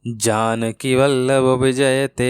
जानकी वल्लभ विजयते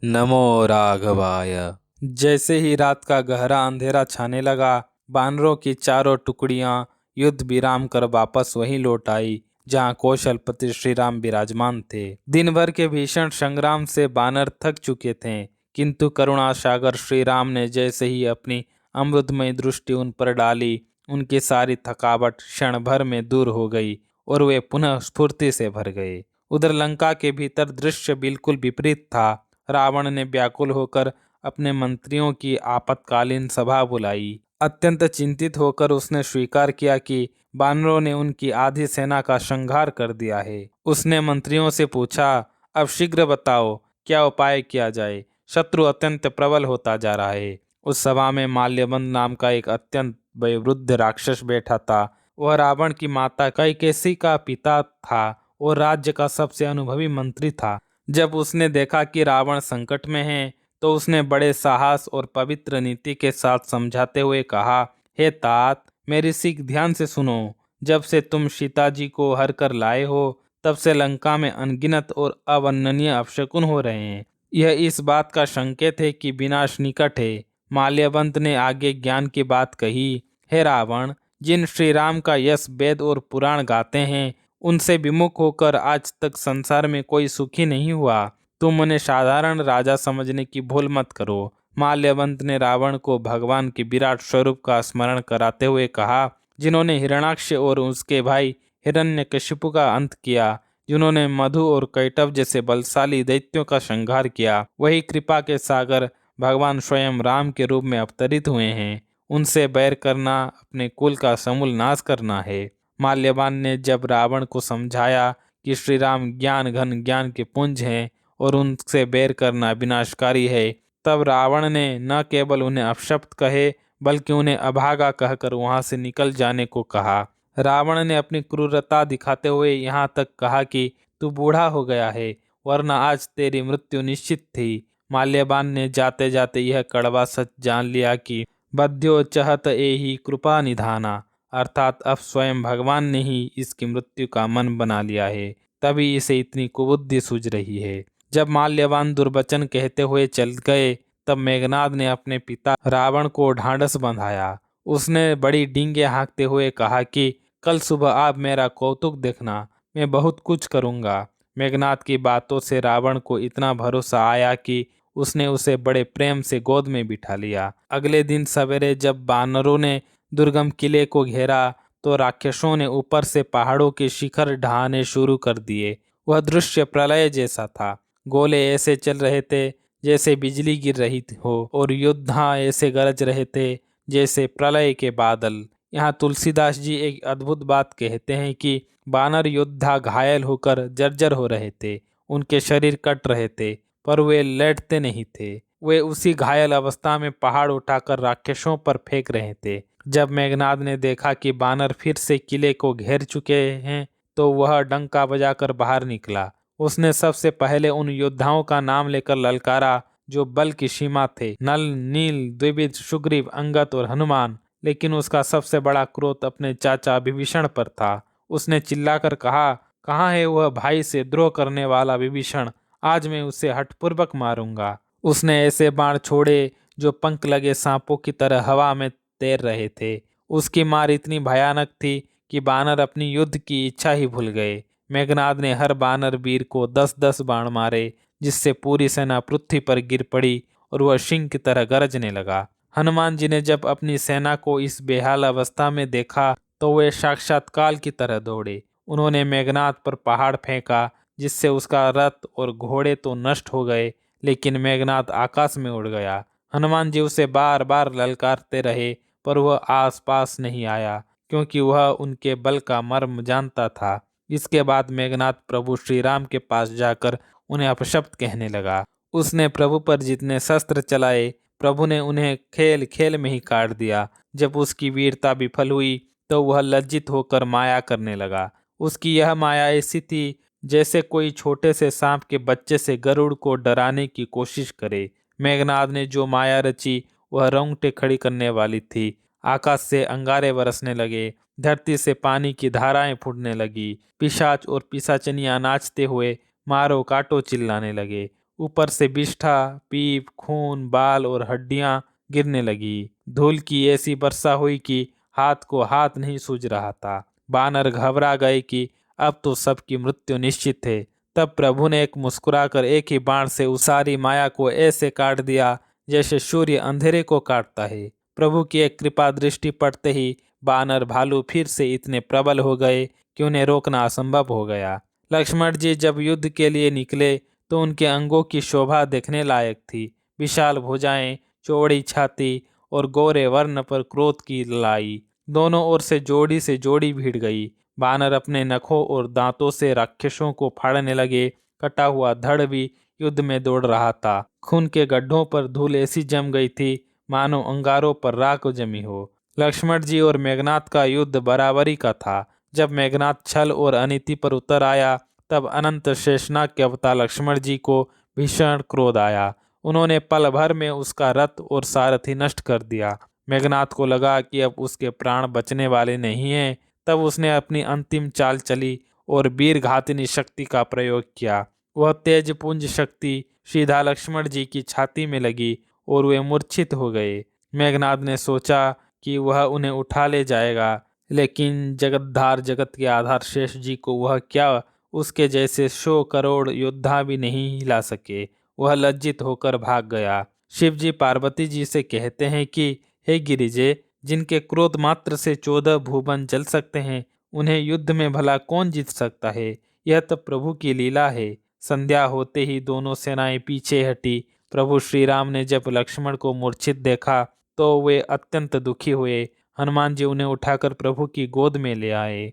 नमो राघवाय। जैसे ही रात का गहरा अंधेरा छाने लगा, बानरों की चारों टुकड़ियां युद्ध विराम कर वापस वहीं लौट आई जहां कौशलपति श्री राम विराजमान थे। दिन भर के भीषण संग्राम से बानर थक चुके थे, किंतु करुणा सागर श्री राम ने जैसे ही अपनी अमृतमय दृष्टि उन पर डाली, उनकी सारी थकावट क्षण भर में दूर हो गई और वे पुनः स्फूर्ति से भर गए। उधर लंका के भीतर दृश्य बिल्कुल विपरीत था। रावण ने व्याकुल होकर अपने मंत्रियों की आपातकालीन सभा बुलाई। अत्यंत चिंतित होकर उसने स्वीकार किया कि बानरों ने उनकी आधी सेना का संहार कर दिया है। उसने मंत्रियों से पूछा, अब शीघ्र बताओ क्या उपाय किया जाए, शत्रु अत्यंत प्रबल होता जा रहा है। उस सभा में माल्यबंत नाम का एक अत्यंत वयोवृद्ध राक्षस बैठा था। वह रावण की माता कैकेयी का पिता था और राज्य का सबसे अनुभवी मंत्री था। जब उसने देखा कि रावण संकट में है, तो उसने बड़े साहस और पवित्र नीति के साथ समझाते हुए कहा, हे तात, मेरी सीख ध्यान से सुनो। जब से तुम सीता जी को हर कर लाए हो, तब से लंका में अनगिनत और अवर्णनीय अपशकुन हो रहे हैं। यह इस बात का संकेत है कि विनाश निकट है। माल्यवंत ने आगे ज्ञान की बात कही, हे रावण, जिन श्री राम का यश वेद और पुराण गाते हैं, उनसे विमुख होकर आज तक संसार में कोई सुखी नहीं हुआ। तुम उन्हें साधारण राजा समझने की भूल मत करो। माल्यवंत ने रावण को भगवान के विराट स्वरूप का स्मरण कराते हुए कहा, जिन्होंने हिरण्याक्ष और उसके भाई हिरण्यकशिपु का अंत किया, जिन्होंने मधु और कैटव जैसे बलशाली दैत्यों का संहार किया, वही कृपा के सागर भगवान स्वयं राम के रूप में अवतरित हुए हैं। उनसे बैर करना अपने कुल का समूल नाश करना है। माल्यवान ने जब रावण को समझाया कि श्री राम ज्ञान घन ज्ञान के पुंज हैं और उनसे बैर करना विनाशकारी है, तब रावण ने न केवल उन्हें अपशब्द कहे, बल्कि उन्हें अभागा कहकर वहां से निकल जाने को कहा। रावण ने अपनी क्रूरता दिखाते हुए यहाँ तक कहा कि तू बूढ़ा हो गया है, वरना आज तेरी मृत्यु निश्चित थी। माल्यवान ने जाते जाते यह कड़वा सच जान लिया कि बध्यो चहत एहि कृपा निधाना, अर्थात अब स्वयं भगवान ने ही इसकी मृत्यु का मन बना लिया है, तभी इसे इतनी कुबुद्धि सूझ रही है। जब माल्यवान दुर्वचन कहते हुए चल गए, तब मेघनाद ने अपने पिता रावण को ढांढस बंधाया। उसने बड़ी डींगे हाँकते हुए कहा कि कल सुबह आप मेरा कौतुक देखना, मैं बहुत कुछ करूंगा। मेघनाद की बातों से रावण को इतना भरोसा आया कि उसने उसे बड़े प्रेम से गोद में बिठा लिया। अगले दिन सवेरे जब बानरों ने दुर्गम किले को घेरा, तो राक्षसों ने ऊपर से पहाड़ों के शिखर ढहाने शुरू कर दिए। वह दृश्य प्रलय जैसा था। गोले ऐसे चल रहे थे जैसे बिजली गिर रही हो और योद्धा ऐसे गरज रहे थे जैसे प्रलय के बादल। यहाँ तुलसीदास जी एक अद्भुत बात कहते हैं कि बानर योद्धा घायल होकर जर्जर हो रहे थे, उनके शरीर कट रहे थे, पर वे लेटते नहीं थे। वे उसी घायल अवस्था में पहाड़ उठाकर राक्षसों पर फेंक रहे थे। जब मेघनाद ने देखा कि बानर फिर से किले को घेर चुके हैं, तो वह डंका बजाकर बाहर निकला। उसने सबसे पहले उन योद्धाओं का नाम लेकर ललकारा जो बल की सीमा थे, नल, नील, द्विविद, सुग्रीव, अंगद और हनुमान। लेकिन उसका सबसे बड़ा क्रोध अपने चाचा विभीषण पर था। उसने चिल्लाकर कहा, कहाँ है वह भाई से द्रोह करने वाला विभीषण, आज मैं उसे हठपूर्वक मारूंगा। उसने ऐसे बाण छोड़े जो पंख लगे सांपों की तरह हवा में तैर रहे थे। उसकी मार इतनी भयानक थी कि बानर अपनी युद्ध की इच्छा ही भूल गए। मेघनाद ने हर बानर वीर को 10-10 बाण मारे, जिससे पूरी सेना पृथ्वी पर गिर पड़ी और वह सिंह की तरह गरजने लगा। हनुमान जी ने जब अपनी सेना को इस बेहाल अवस्था में देखा, तो वे साक्षात काल की तरह दौड़े। उन्होंने मेघनाद पर पहाड़ फेंका, जिससे उसका रथ और घोड़े तो नष्ट हो गए, लेकिन मेघनाद आकाश में उड़ गया। हनुमान जी उसे बार बार ललकारते रहे, पर वह आसपास नहीं आया, क्योंकि वह उनके बल का मर्म जानता था। इसके बाद मेघनाद प्रभु श्री राम के पास जाकर उन्हें अपशब्द कहने लगा। उसने प्रभु पर जितने शस्त्र चलाए, प्रभु ने उन्हें खेल खेल में ही काट दिया। जब उसकी वीरता विफल हुई, तो वह लज्जित होकर माया करने लगा। उसकी यह माया ऐसी थी जैसे कोई छोटे से सांप के बच्चे से गरुड़ को डराने की कोशिश करे। मेघनाद ने जो माया रची, वह रोंगटे खड़ी करने वाली थी। आकाश से अंगारे बरसने लगे, धरती से पानी की धाराएं फूटने लगी। पिशाच और पिशाचनियां नाचते हुए मारो काटो चिल्लाने लगे। ऊपर से बिष्ठा, पीप, खून, बाल और हड्डियां गिरने लगी। धूल की ऐसी वर्षा हुई कि हाथ को हाथ नहीं सूझ रहा था। बानर घबरा गए कि अब तो सबकी मृत्यु निश्चित है। तब प्रभु ने एक मुस्कुराकर एक ही बाण से उस सारी माया को ऐसे काट दिया जैसे सूर्य अंधेरे को काटता है। प्रभु की एक कृपा दृष्टि पड़ते ही बानर भालू फिर से इतने प्रबल हो गए कि उन्हें रोकना असंभव हो गया। लक्ष्मण जी जब युद्ध के लिए निकले तो उनके अंगों की शोभा देखने लायक थी। विशाल भुजाएं, चौड़ी छाती और गोरे वर्ण पर क्रोध की लाई। दोनों ओर से जोड़ी भिड़ गई। बानर अपने नखों और दांतों से राक्षसों को फाड़ने लगे। कटा हुआ धड़ भी युद्ध में दौड़ रहा था। खून के गड्ढों पर धूल ऐसी जम गई थी मानो अंगारों पर राख जमी हो। लक्ष्मण जी और मेघनाथ का युद्ध बराबरी का था। जब मेघनाथ छल और अनीति पर उतर आया तब अनंत शेषनाग के अवतार लक्ष्मण जी को भीषण क्रोध आया। उन्होंने पल भर में उसका रथ और सारथी नष्ट कर दिया। मेघनाथ को लगा कि अब उसके प्राण बचने वाले नहीं हैं। तब उसने अपनी अंतिम चाल चली और वीर घातिनी शक्ति का प्रयोग किया। वह तेज पुंज शक्ति सीधा लक्ष्मण जी की छाती में लगी और वे मूर्छित हो गए। मेघनाथ ने सोचा कि वह उन्हें उठा ले जाएगा, लेकिन जगतधार जगत के आधार शेष जी को वह क्या उसके जैसे 100 करोड़ योद्धा भी नहीं हिला सके। वह लज्जित होकर भाग गया। शिव जी पार्वती जी से कहते हैं कि हे गिरिजे, जिनके क्रोध मात्र से 14 भुवन जल सकते हैं, उन्हें युद्ध में भला कौन जीत सकता है। यह तो प्रभु की लीला है। संध्या होते ही दोनों सेनाएं पीछे हटी। प्रभु श्री राम ने जब लक्ष्मण को मूर्छित देखा तो वे अत्यंत दुखी हुए। हनुमान जी उन्हें उठाकर प्रभु की गोद में ले आए।